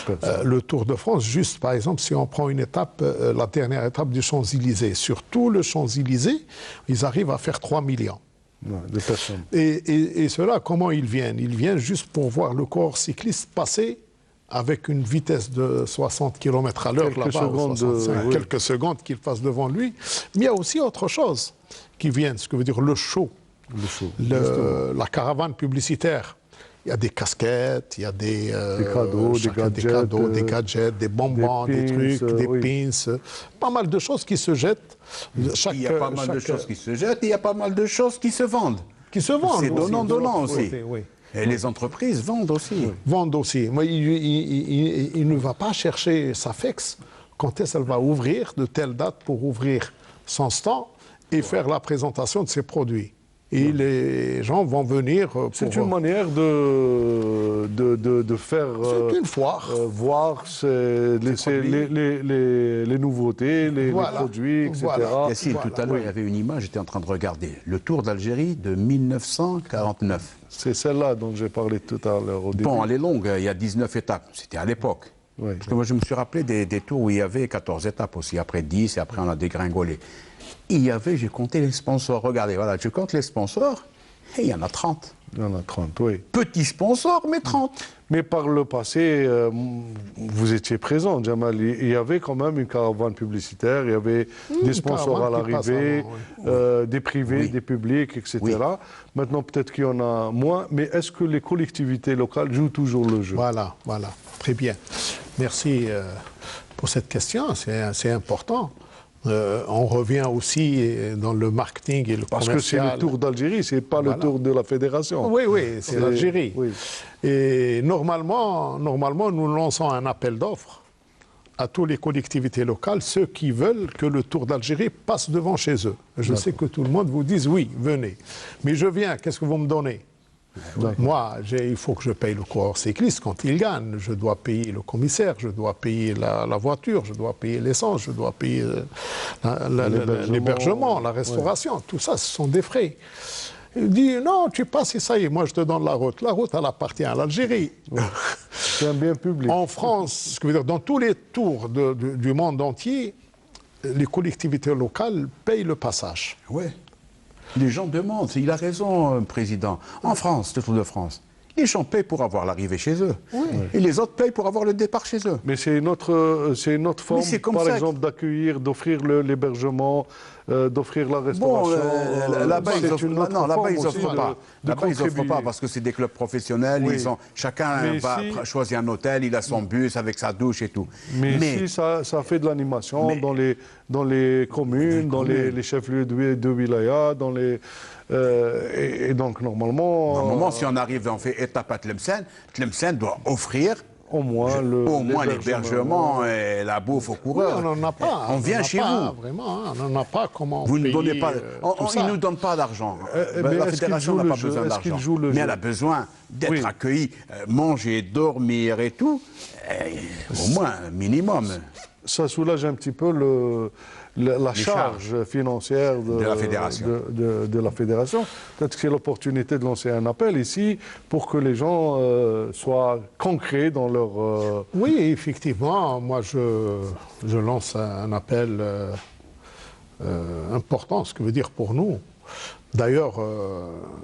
personnes. le Tour de France, juste par exemple, si on prend une étape, la dernière étape du Champs-Élysées, sur tout le Champs-Élysées, ils arrivent à faire 3 millions. Ouais, de personnes. Et ceux-là, comment ils viennent? Ils viennent juste pour voir le corps cycliste passer avec une vitesse de 60 km à l'heure, Quelques là-bas, ou secondes, 65, oui. quelques secondes qu'il passe devant lui. Mais il y a aussi autre chose qui vient, ce que veut dire le show, Le show. la caravane publicitaire. Il y a des casquettes, il y a des cadeaux, des gadgets, des bonbons, des pins, trucs, des oui. pins, pas mal de choses qui se jettent. Il y a pas mal de choses qui se jettent et il y a pas mal de choses qui se vendent. qui se vendent. C'est aussi, donnant-donnant de l'autre aussi. côté, oui. Et les entreprises vendent aussi. Vendent aussi. Mais il ne va pas chercher sa FEX quand est-ce qu'elle va ouvrir, de telle date pour ouvrir son stand et faire la présentation de ses produits. Et les gens vont venir pour... C'est une manière de faire C'est une foire. voir les nouveautés, les Voilà. produits, etc. Voilà. Yacine, Voilà. tout à l'heure, il y avait une image, j'étais en train de regarder. Le Tour d'Algérie de 1949. C'est celle-là dont j'ai parlé tout à l'heure au début. Bon, elle est longue, il y a 19 étapes. C'était à l'époque. Oui. Parce que moi, je me suis rappelé des tours où il y avait 14 étapes aussi, après 10, et après on a dégringolé. Il y avait, j'ai compté les sponsors. Regardez, voilà, je compte les sponsors, et il y en a 30. Il y en a 30, oui. Petits sponsors, mais 30. Mais par le passé, vous étiez présent, Jamal. Il y avait quand même une caravane publicitaire, il y avait des sponsors à caravane qui passe l'arrivée, avant, des privés, Oui. des publics, etc. Oui. Maintenant, peut-être qu'il y en a moins, mais est-ce que les collectivités locales jouent toujours le jeu? Voilà, voilà. Très bien. Merci pour cette question, c'est important. On revient aussi dans le marketing et le Parce que c'est commercial. le Tour d'Algérie, c'est pas Voilà. le Tour de la fédération. Oui, oui, c'est l'Algérie. Oui. Et normalement, nous lançons un appel d'offres à toutes les collectivités locales, ceux qui veulent que le Tour d'Algérie passe devant chez eux. Je sais que tout le monde vous dise oui, venez. Mais je viens, qu'est-ce que vous me donnez? Moi, il faut que je paye le coureur cycliste quand il gagne. Je dois payer le commissaire, je dois payer la voiture, je dois payer l'essence, je dois payer l'hébergement, la restauration. Tout ça, ce sont des frais. Il dit, non, tu passes et ça y est, moi je te donne la route. La route, elle appartient à l'Algérie. C'est un bien public. En France, ce que veut dire, dans tous les tours du monde entier, les collectivités locales payent le passage. Ouais. Les gens demandent, il a raison, Président. En France, le Tour de France, les gens payent pour avoir l'arrivée chez eux. Et les autres payent pour avoir le départ chez eux. Mais c'est une autre forme, c'est comme par ça exemple, d'accueillir, d'offrir l'hébergement, d'offrir la Bon, restauration. là-bas, ils c'est offrent une autre non, là-bas, forme ils aussi offrent pas. de Là-bas, ils offrent contribuer. pas parce que c'est des clubs professionnels. Oui. Chacun Mais va ici- choisir un hôtel, il a son bus avec sa douche et tout. Mais ici, ça fait de l'animation Mais- dans les communes, dans les chefs-lieux de wilaya, dans les... et donc, normalement... À un moment, si on arrive, on fait étape à Tlemcen, Tlemcen doit offrir au moins l'hébergement et la bouffe aux Oui, coureurs. on n'en a pas. On vient chez vous. Vraiment, hein, on n'en a pas. Comment Vous ne payer, donnez pas. tout ça. Ils ne nous donnent pas d'argent. mais La est-ce fédération qu'ils n'a jouent pas le jeu? besoin Est-ce qu'ils d'argent. jouent le Mais jeu? elle a besoin d'être Oui. accueillie, manger, dormir et tout. Au moins, un minimum. Ça soulage un petit peu la charge financière De la fédération. de la fédération. Peut-être que c'est l'opportunité de lancer un appel ici pour que les gens soient concrets dans leur... Oui, effectivement, moi je lance un appel important, ce que veut dire pour nous. D'ailleurs,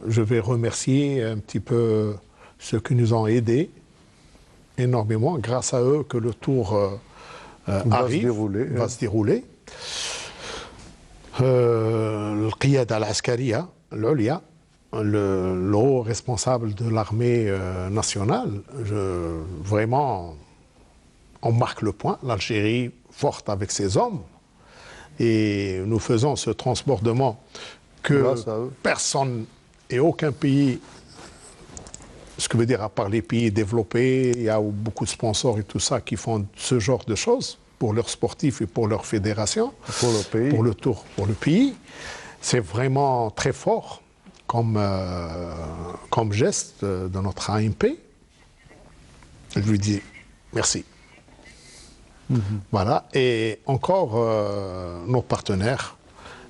je vais remercier un petit peu ceux qui nous ont aidés énormément, grâce à eux que le tour arrive, va se dérouler. Le Qiyada al-Askariya, l'Ulia, le haut responsable de l'armée nationale, vraiment, on marque le point. L'Algérie forte avec ses hommes, et nous faisons ce transbordement que personne et aucun pays, ce que veut dire à part les pays développés, il y a beaucoup de sponsors et tout ça qui font ce genre de choses pour leurs sportifs et pour leur fédération, pour le pays, pour le tour, pour le pays. C'est vraiment très fort comme geste de notre AMP. Je lui dis merci. Voilà, et encore nos partenaires,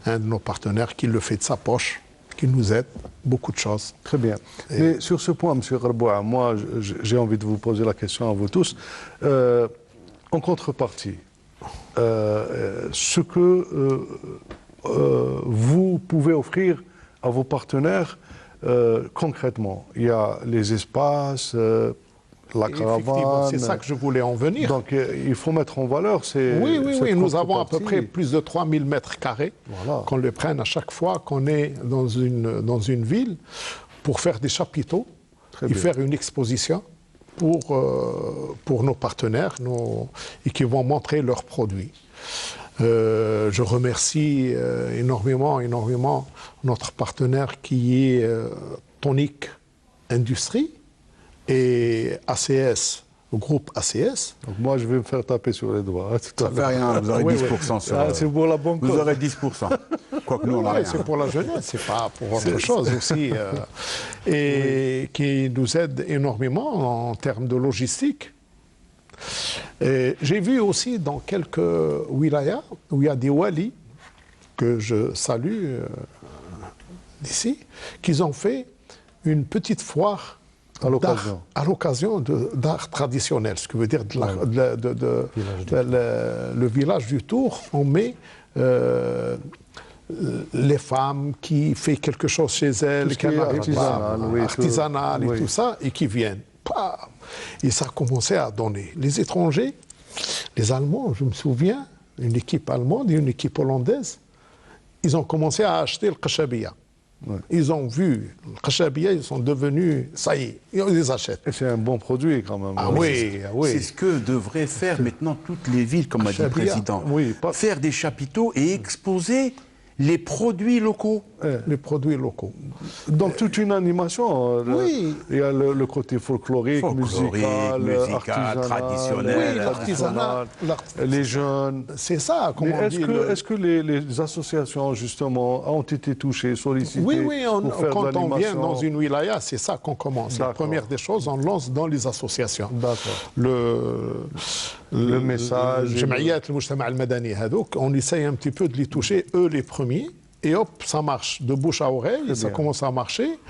un de nos partenaires qui le fait de sa poche, qui nous aide, beaucoup de choses. Très bien. Mais sur ce point, M. Gharboua, moi, j'ai envie de vous poser la question à vous tous. En contrepartie, ce que vous pouvez offrir à vos partenaires concrètement, il y a les espaces, la caravane. C'est ça que je voulais en venir. Donc il faut mettre en valeur ces. Oui, nous avons à peu près plus de 3000 mètres carrés qu'on les prenne à chaque fois qu'on est dans une ville pour faire des chapiteaux et faire une exposition pour nos partenaires et qui vont montrer leurs produits. Je remercie énormément notre partenaire qui est Tonic Industrie et ACS, le groupe ACS. Donc moi, je vais me faire taper sur les doigts. Ça ne fait rien, vous aurez 10% sur... c'est pour la banque. Vous aurez 10%. Quoique nous, on n'a rien. C'est pour la jeunesse, c'est pas pour autre chose aussi. Et qui nous aide énormément en termes de logistique. J'ai vu aussi dans quelques wilayas où il y a des walis, que je salue d'ici, qu'ils ont fait une petite foire à l'occasion d'art traditionnel, ce qui veut dire le village du Tour, on met les femmes qui font quelque chose chez elles, qui artisanal et tout ça, et qui viennent. Et ça a commencé à donner. Les étrangers, les Allemands, je me souviens, une équipe allemande et une équipe hollandaise, ils ont commencé à acheter le Kashabia. Ils ont vu le Kashabia, ils sont devenus, ça y est, ils les achètent. Et c'est un bon produit quand même. Oui. C'est ce que devraient faire maintenant toutes les villes, comme a dit le président. Faire des chapiteaux et exposer les produits locaux. Les produits locaux. Donc toute une animation. Il y a le côté folklorique, musical, traditionnel. Oui, l'artisanat. Les jeunes. C'est ça, comme on dit. Est-ce que les associations, justement, ont été touchées, sollicitées pour faire quand on vient l'animation? dans une wilaya, c'est ça qu'on commence. La première des choses, on lance dans les associations. Le message. Jamaïat, le Mujtama al-Madani, on essaye un petit peu de les toucher, eux les premiers. Et hop, ça marche de bouche à oreille, ça commence à marcher.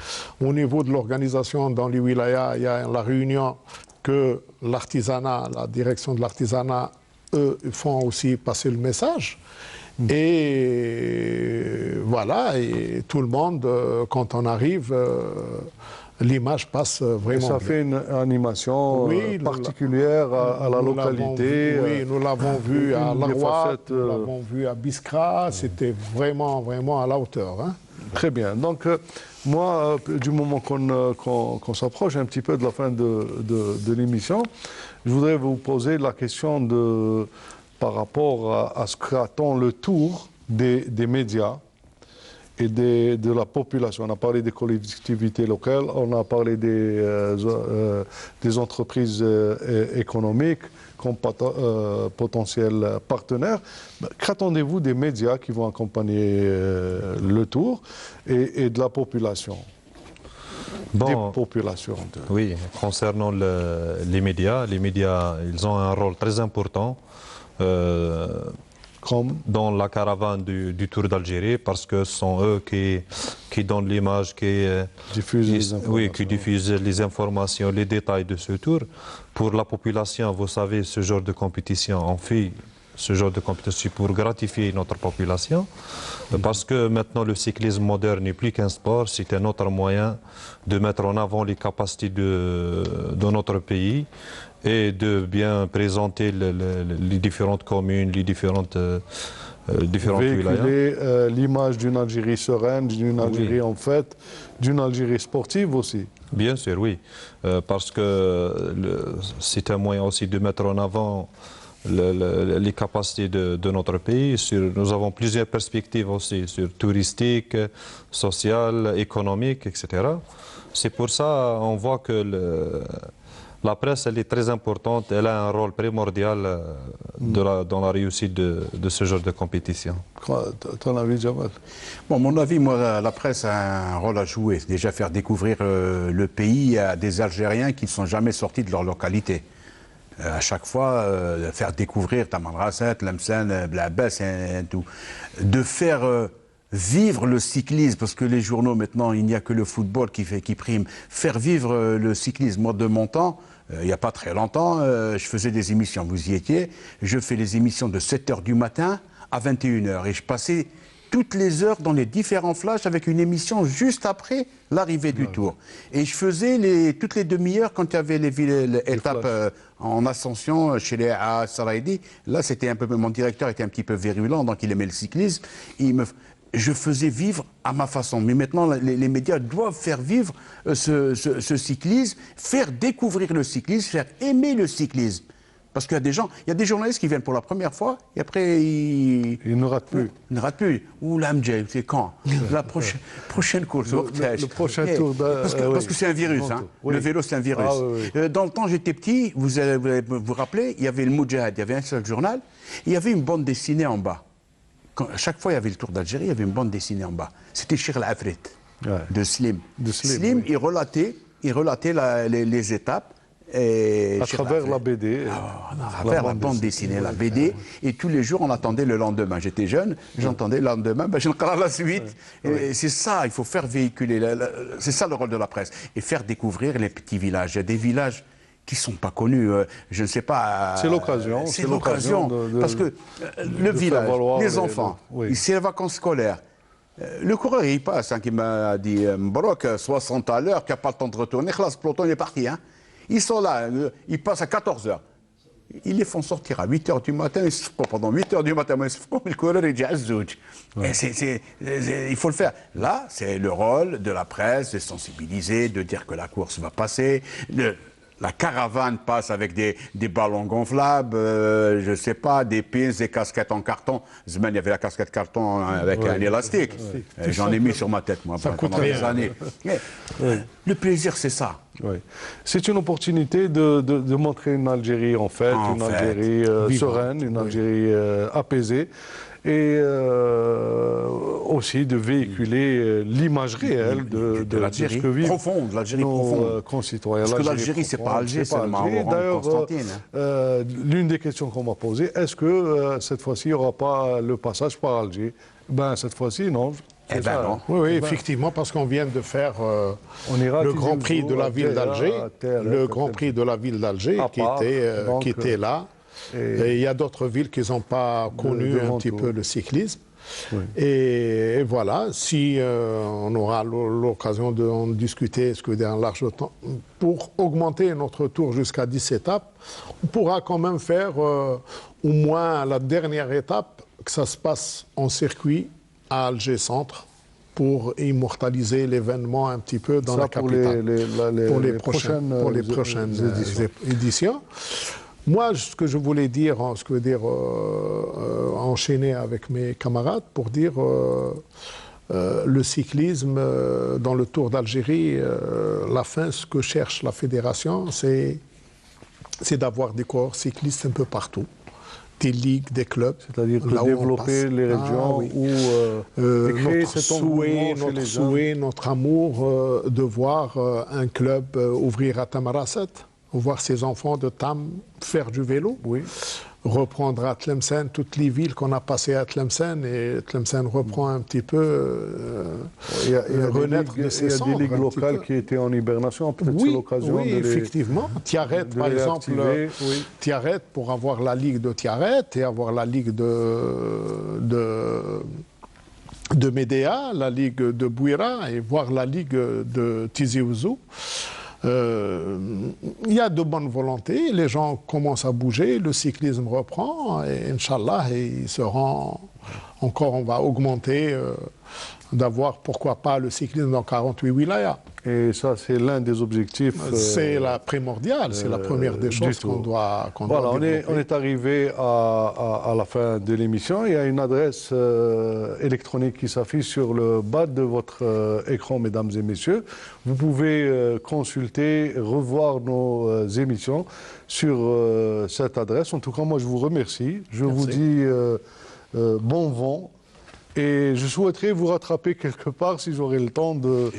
Au niveau de l'organisation dans les wilayas, il y a la réunion que l'artisanat, la direction de l'artisanat, eux, font aussi passer le message. Et voilà, et tout le monde, quand on arrive, l'image passe vraiment. Et ça fait une animation particulière à la localité. Oui, nous l'avons vu à Larouat, nous l'avons vu à Biskra, c'était vraiment à la hauteur. Hein. Très bien. Donc, moi, du moment qu'on s'approche un petit peu de la fin de l'émission, je voudrais vous poser la question par rapport à ce qu'attend le tour des médias et de la population. On a parlé des collectivités locales, on a parlé des entreprises économiques comme potentiels partenaires. Qu'attendez-vous des médias qui vont accompagner le tour et de la population? Des populations. Oui, concernant les médias, ils ont un rôle très important dans la caravane du Tour d'Algérie, parce que ce sont eux qui donnent l'image, qui diffusent les informations, les détails de ce tour. Pour la population, vous savez, ce genre de compétition, on fait ce genre de compétition pour gratifier notre population, parce que maintenant le cyclisme moderne n'est plus qu'un sport, c'est un autre moyen de mettre en avant les capacités de notre pays et de bien présenter les différentes communes, les différentes wilayas. Véhiculer l'image d'une Algérie sereine, d'une Algérie en fait, d'une Algérie sportive aussi. Bien sûr, oui, parce que c'est un moyen aussi de mettre en avant les capacités de notre pays. Nous avons plusieurs perspectives aussi, sur touristique, sociale, économique, etc. C'est pour ça qu'on voit que la presse, elle est très importante, elle a un rôle primordial dans la réussite de ce genre de compétition. Ton avis, Jamal? Bon, mon avis, moi, la presse a un rôle à jouer. Déjà faire découvrir le pays à des Algériens qui ne sont jamais sortis de leur localité. À chaque fois, faire découvrir Tamanrasset, Lemsen, Blabès et tout. De faire vivre le cyclisme, parce que les journaux maintenant, il n'y a que le football qui prime. Faire vivre le cyclisme. Moi, de mon temps, il n'y a pas très longtemps, je faisais des émissions, vous y étiez, je fais les émissions de 7h du matin à 21h et je passais toutes les heures dans les différents flashs avec une émission juste après l'arrivée du Tour. Et je faisais toutes les demi-heures quand il y avait les étapes en ascension chez les Saraidi. Là, c'était un peu, mon directeur était un petit peu virulent, donc il aimait le cyclisme. Je faisais vivre à ma façon. Mais maintenant, les médias doivent faire vivre ce cyclisme, faire découvrir le cyclisme, faire aimer le cyclisme. Parce qu'il y a des gens, il y a des journalistes qui viennent pour la première fois et après ils ne ratent plus. Ils ne ratent plus. Ou l'AMJ, c'est quand? La prochaine course. Le prochain tour. Parce que c'est un virus. Hein. Oui. Le vélo, c'est un virus. Dans le temps, j'étais petit, vous vous rappelez, il y avait le Moudjahid, il y avait un seul journal, et il y avait une bande dessinée en bas. À chaque fois, il y avait le Tour d'Algérie, il y avait une bande dessinée en bas. C'était Shir Al-Afrit, de Slim. Slim, il relatait les étapes. À travers la BD. À travers la bande dessinée, la BD. Et tous les jours, on attendait le lendemain. J'étais jeune, j'entendais le lendemain, je ne la suite. Et c'est ça, il faut faire véhiculer. C'est ça le rôle de la presse. Et faire découvrir les petits villages. Il y a des villages qui ne sont pas connus. Je ne sais pas. C'est l'occasion. C'est l'occasion. Parce que le village, les enfants, c'est les vacances scolaires. Le coureur, il passe, qui m'a dit Mbrok, 60 à l'heure, qui n'a pas le temps de retourner. Le peloton est parti. Ils sont là, ils passent à 14h. Ils les font sortir à 8h du matin, ils se font pendant 8h du matin, le coureur est déjà zouj. Il faut le faire. Là, c'est le rôle de la presse de sensibiliser, de dire que la course va passer. La caravane passe avec des ballons gonflables, je ne sais pas, des pins, des casquettes en carton. Il y avait la casquette carton avec un élastique. J'en ai mis sur ma tête, moi, pendant des années. Le plaisir, c'est ça. Oui. C'est une opportunité de montrer une Algérie, en fait, une Algérie sereine, une Algérie apaisée. Et aussi de véhiculer l'image réelle de l'Algérie ce que vivent profonde, l'Algérie profonde. Concitoyens. Parce que l'Algérie, c'est pas Alger, c'est d'ailleurs, l'une des questions qu'on m'a posées, est-ce que cette fois-ci, il n'y aura pas le passage par Alger? Ben, cette fois-ci, non. Eh ben non. Oui, effectivement, parce qu'on vient de faire le Grand Prix de la ville d'Alger, le Grand Prix de la ville d'Alger qui était là. Et il y a d'autres villes qui n'ont pas connu un petit peu le cyclisme. Oui. Et voilà, si on aura l'occasion d'en discuter, ce que d'un large temps, pour augmenter notre tour jusqu'à 10 étapes, on pourra quand même faire au moins la dernière étape, que ça se passe en circuit à Alger Centre, pour immortaliser l'événement un petit peu dans la capitale. Pour les prochaines éditions. Moi, ce que je voulais dire, enchaîner avec mes camarades pour dire le cyclisme dans le Tour d'Algérie, la fin, ce que cherche la fédération, c'est d'avoir des coureurs cyclistes un peu partout. Des ligues, des clubs. C'est-à-dire de développer les régions où notre souhait, notre amour de voir un club ouvrir à Tamanrasset, voir ses enfants de Tam faire du vélo, reprendre à Tlemcen, toutes les villes qu'on a passées à Tlemcen, et Tlemcen reprend un petit peu, renaître de ses cendres. Il y a des ligues locales qui étaient en hibernation, peut-être Oui, c'est l'occasion oui, effectivement. Tiaret, par exemple, oui. Tiaret, pour avoir la ligue de Tiaret et avoir la ligue de Médéa, la ligue de Bouira et voir la ligue de Tizi Ouzou. Il y a de bonnes volontés, les gens commencent à bouger, le cyclisme reprend et Inch'Allah, ils seront encore, on va augmenter, d'avoir pourquoi pas le cyclisme dans 48 wilayas. Et ça, c'est l'un des objectifs. C'est la primordiale, c'est la première des choses qu'on doit voilà, on est arrivé à la fin de l'émission. Il y a une adresse électronique qui s'affiche sur le bas de votre écran, mesdames et messieurs. Vous pouvez consulter, revoir nos émissions sur cette adresse. En tout cas, moi, je vous remercie. Je vous dis bon vent. Et je souhaiterais vous rattraper quelque part si j'aurai le temps de,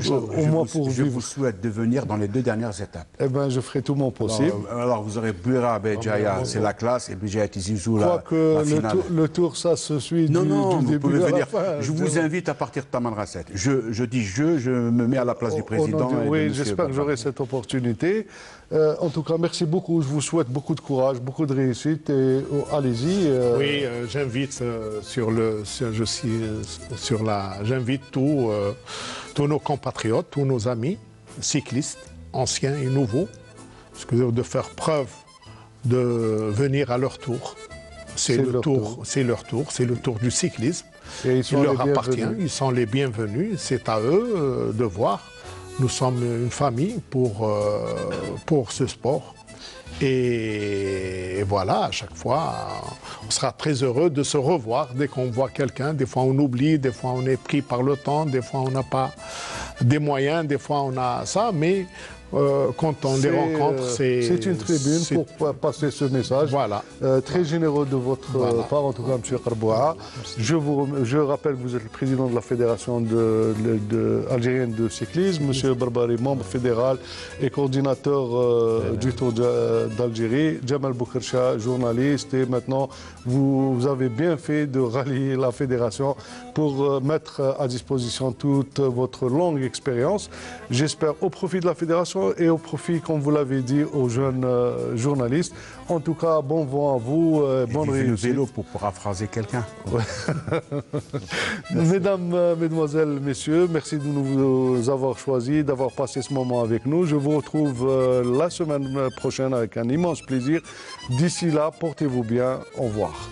au moins pour je vivre. vous souhaite de venir dans les 2 dernières étapes. Eh bien, je ferai tout mon possible. Alors vous aurez Bouira, Béjaïa, c'est la classe, et Béjaïa Tizi Ouzou, la finale. Le tour, ça se suit non, du vous début pouvez à la venir. fin. Je vous invite à partir de Taman Rasset. Je dis je me mets à la place du président. Oui, j'espère que j'aurai cette opportunité. En tout cas, merci beaucoup. Je vous souhaite beaucoup de courage, beaucoup de réussite. Et allez-y. Oui, j'invite j'invite tous nos compatriotes, tous nos amis cyclistes, anciens et nouveaux, de faire preuve de venir à leur tour. C'est leur tour, c'est le tour du cyclisme. Et il leur appartient, ils sont les bienvenus. C'est à eux de voir. Nous sommes une famille pour ce sport. Et voilà, à chaque fois, on sera très heureux de se revoir dès qu'on voit quelqu'un. Des fois, on oublie, des fois, on est pris par le temps, des fois, on n'a pas des moyens, des fois, on a ça, mais quand on les rencontre, c'est une tribune pour passer ce message. Voilà. Très généreux de votre part, en tout cas, M. Karboua. Je rappelle que vous êtes le président de la Fédération algérienne de cyclisme, M. Barbari, membre fédéral et coordinateur du Tour d'Algérie, Jamal Boukercha, journaliste, et maintenant, vous avez bien fait de rallier la Fédération pour mettre à disposition toute votre longue expérience. J'espère au profit de la Fédération et au profit, comme vous l'avez dit, aux jeunes journalistes. En tout cas, bon vent à vous, bonne réussite. Le vélo pour paraphraser quelqu'un. Mesdames, mesdemoiselles, messieurs, merci de nous avoir choisis, d'avoir passé ce moment avec nous. Je vous retrouve la semaine prochaine avec un immense plaisir. D'ici là, portez-vous bien. Au revoir.